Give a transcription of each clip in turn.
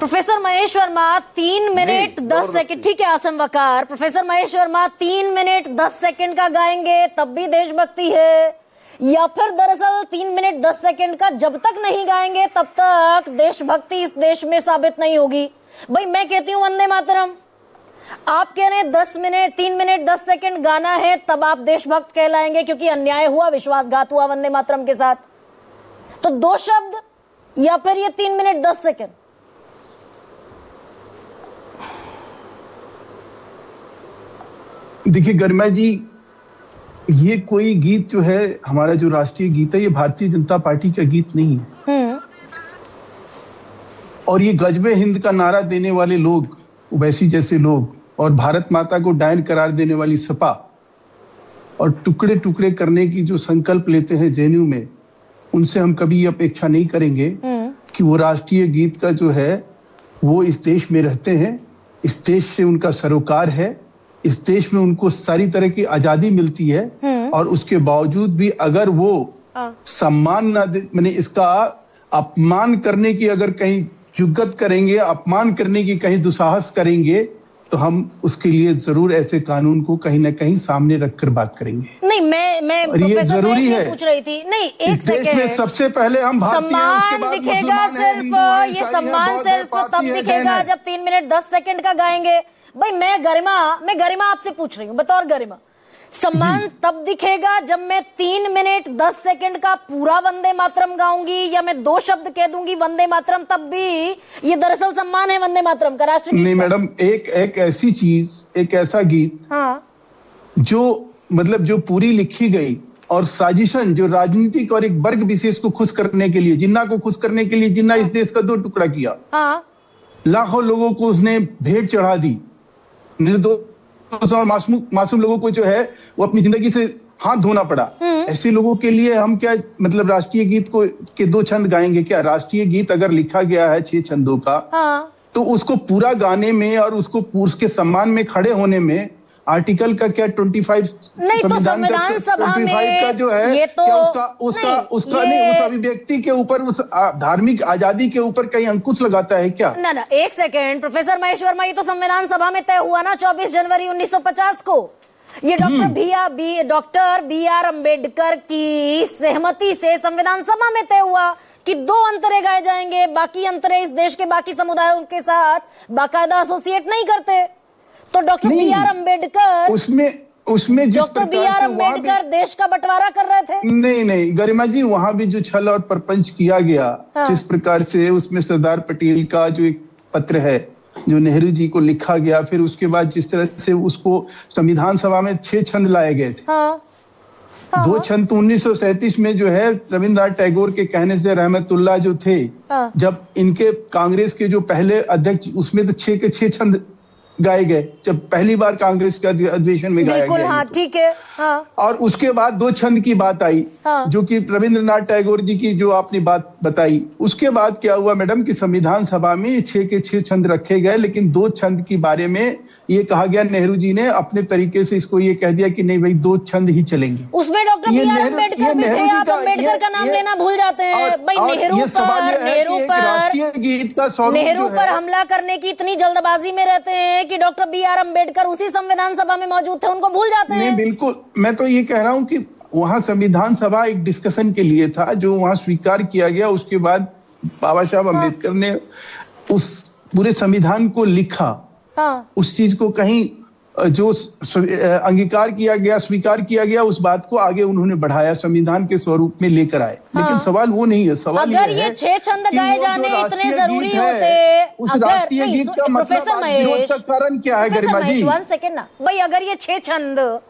Professor Mahesh Verma 3 minute 10 second, ठीक है आसम वकार, professor Mahesh Verma 3 minute 10 second का गाएंगे तब भी देशभक्ति है, या फिर दरअसल 3 मिनट 10 सेकंड का जब तक नहीं गाएंगे तब तक देशभक्ति इस देश में साबित नहीं होगी? भाई मैं कहती हूँ वंदे मातरम, आप कह रहे हैं 3 मिनट 10 सेकंड गाना है तब आप देशभक्त कहलाएंगे क्योंकि अन्याय हुआ, विश्वासघात हुआ वंदे मातरम के साथ। तो 2 शब्द या फिर ये 3 मिनट 10 सेकंड? देखिए गरिमा जी, ये कोई गीत जो है हमारा जो राष्ट्रीय गीत है ये भारतीय जनता पार्टी का गीत नहीं है। और ये गजबे हिंद का नारा देने वाले लोग, ओवैसी जैसे लोग, और भारत माता को डायन करार देने वाली सपा, और टुकड़े टुकड़े करने की जो संकल्प लेते हैं जेएनयू में, उनसे हम कभी ये अपेक्षा नहीं करेंगे कि वो राष्ट्रीय गीत का जो है वो इस देश में रहते हैं, इस देश से उनका सरोकार है, इस देश में उनको सारी तरह की आजादी मिलती है, और उसके बावजूद भी अगर वो सम्मान ना दे, मैंने इसका अपमान करने की अगर कहीं जुगत करेंगे, अपमान करने की कहीं दुसाहस करेंगे, तो हम उसके लिए जरूर ऐसे कानून को कहीं ना कहीं सामने रखकर बात करेंगे। नहीं, मैं ये जरूरी है, पूछ रही थी। नहीं, एक सेकंड, सबसे पहले हम सम्मान दिखेगा सिर्फ, ये सम्मान सिर्फ तब दिखेगा जब 3 मिनट 10 सेकंड का गाएंगे। भाई मैं गरिमा आपसे पूछ रही हूँ, बतौर गरिमा, सम्मान तब दिखेगा जब मैं 3 मिनट 10 सेकंड का पूरा वंदे मातरम गाऊंगी, या मैं 2 शब्द कह दूंगी वंदे मातरम तब भी ये दरअसल सम्मान है वंदे मातरम का, राष्ट्रगीत? नहीं मैडम, एक ऐसी चीज, एक ऐसा गीत, हाँ, जो मतलब जो पूरी लिखी गई और साजिशन जो राजनीतिक और एक वर्ग विशेष को खुश करने के लिए, जिन्ना को खुश करने के लिए, जिन्ना इस देश का 2 टुकड़ा किया, हाँ, लाखों लोगों को उसने भेंट चढ़ा दी, निर्दोष और मासूम लोगों को जो है वो अपनी जिंदगी से हाथ धोना पड़ा। ऐसे लोगों के लिए हम क्या मतलब राष्ट्रीय गीत को के 2 छंद गाएंगे क्या? राष्ट्रीय गीत अगर लिखा गया है 6 छंदों का, हाँ, तो उसको पूरा गाने में और उसको उसके सम्मान में खड़े होने में आर्टिकल का क्या 25 नहीं, तो संविधान सभा में का जो है ये तो उसका उस अभिव्यक्ति के ऊपर, उस धार्मिक आजादी के ऊपर कहीं अंकुश लगाता है क्या? ना, एक सेकेंड प्रोफेसर महेश वर्मा, ये तो संविधान सभा में तय हुआ ना 24 जनवरी 1950 को। ये डॉक्टर बी आर अम्बेडकर की सहमति से संविधान सभा में तय हुआ कि 2 अंतरे गाए जाएंगे, बाकी अंतरे इस देश के बाकी समुदायों के साथ बाकायदा एसोसिएट नहीं करते। तो डॉक्टर बी आर अम्बेडकर उसमें डॉक्टर बी आर अम्बेडकर देश का बंटवारा कर रहे थे? नहीं गरिमा जी, वहां भी जो छल और प्रपंच किया गया, हाँ, जिस प्रकार से उसमें सरदार पटेल का जो एक पत्र है जो नेहरू जी को लिखा गया, फिर उसके बाद जिस तरह से उसको संविधान सभा में 6 छंद लाए गए थे, हाँ, 2 छंद तो 1937 में जो है रविन्द्रनाथ टैगोर के कहने से रहमतुल्लाह जो थे, हाँ, जब इनके कांग्रेस के जो पहले अध्यक्ष, उसमें तो 6 के 6 छंद गाए गए, जब पहली बार कांग्रेस के अधिवेशन में गाया गया। हाँ, ठीक है, हाँ। और उसके बाद 2 छंद की बात आई, हाँ, जो कि रविंद्रनाथ टैगोर जी की जो आपने बात बताई। उसके बाद क्या हुआ मैडम कि संविधान सभा में 6 के 6 छंद रखे गए, लेकिन 2 छंद के बारे में ये कहा गया, नेहरू जी ने अपने तरीके से इसको ये कह दिया कि नहीं भाई 2 छंद ही चलेंगे। उसमें डॉक्टर बी आर अम्बेडकर भी थे, आप अम्बेडकर का नाम लेना भूल जाते हैं। भाई नेहरू पर हमला करने की इतनी जल्दबाजी में रहते हैं कि डॉक्टर बी आर अम्बेडकर उसी संविधान सभा में मौजूद थे, उनको भूल जाते हैं। नहीं बिल्कुल, मैं तो ये कह रहा हूँ कि वहां संविधान सभा एक डिस्कशन के लिए था जो वहां स्वीकार किया गया। उसके बाद बाबा साहब अम्बेडकर ने उस पूरे संविधान को लिखा, हाँ, उस चीज को कहीं जो अंगीकार किया गया, स्वीकार किया गया, उस बात को आगे उन्होंने बढ़ाया, संविधान के स्वरूप में लेकर आए। हाँ, लेकिन सवाल वो नहीं है, सवाल अगर ये 6 छंद गाए जाने इतने जरूरी होते, उस राष्ट्रीय गीत का मतलब विरोध का कारण क्या है गरिमा जी? 1 सेकेंड ना भाई, अगर ये 6 छंद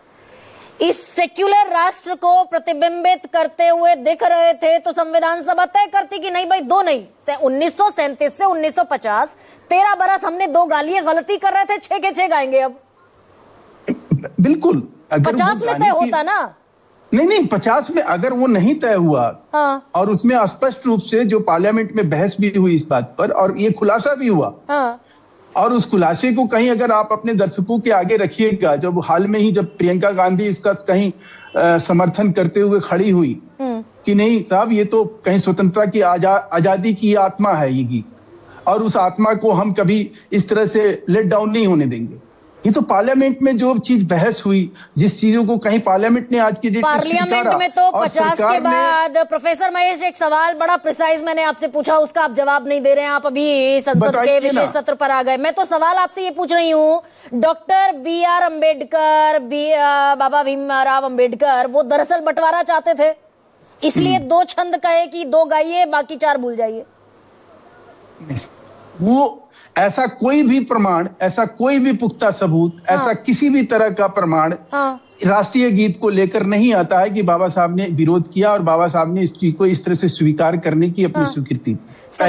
इस सेक्युलर राष्ट्र को प्रतिबिंबित करते हुए दिख रहे थे तो संविधान सभा तय करती कि नहीं भाई 2 नहीं, 1937 से 1950 13 बरस हमने 2 गालियां गलती कर रहे थे, 6 के 6 गाएंगे अब। बिल्कुल, अगर 50 में तय होता ना? नहीं 50 में अगर वो नहीं तय हुआ, हाँ, और उसमें स्पष्ट रूप से जो पार्लियामेंट में बहस भी हुई इस बात पर और ये खुलासा भी हुआ, हाँ, और उस खुलासे को कहीं अगर आप अपने दर्शकों के आगे रखिएगा, जब हाल में ही जब प्रियंका गांधी इसका कहीं समर्थन करते हुए खड़ी हुई कि नहीं साहब ये तो कहीं स्वतंत्रता की आजादी की आत्मा है ये गीत, और उस आत्मा को हम कभी इस तरह से लेट डाउन नहीं होने देंगे। ये तो पार्लियामेंट में जो चीज बहस हुई, जिस चीजों को कहीं पार्लियामेंट ने आज की डेट में पार्लियामेंट में तो 50 के बाद प्रोफेसर महेश एक सवाल बड़ा प्रिसाइज मैंने आपसे पूछा, उसका आप जवाब नहीं दे रहे हैं। आप अभी संसद के विशेष सत्र पर आ गए। मैं तो सवाल आपसे ये पूछ रही हूँ, डॉक्टर B.R. अम्बेडकर, बाबा भीमराव अम्बेडकर, वो दरअसल बंटवारा चाहते थे, इसलिए 2 छंद कहे कि 2 गाइए बाकी 4 भूल जाइए। वो ऐसा कोई भी प्रमाण, ऐसा कोई भी पुख्ता सबूत, ऐसा किसी भी तरह का प्रमाण राष्ट्रीय गीत को लेकर नहीं आता है कि बाबा साहब ने विरोध किया और बाबा साहब ने इस चीज को इस तरह से स्वीकार करने की अपनी स्वीकृति दी।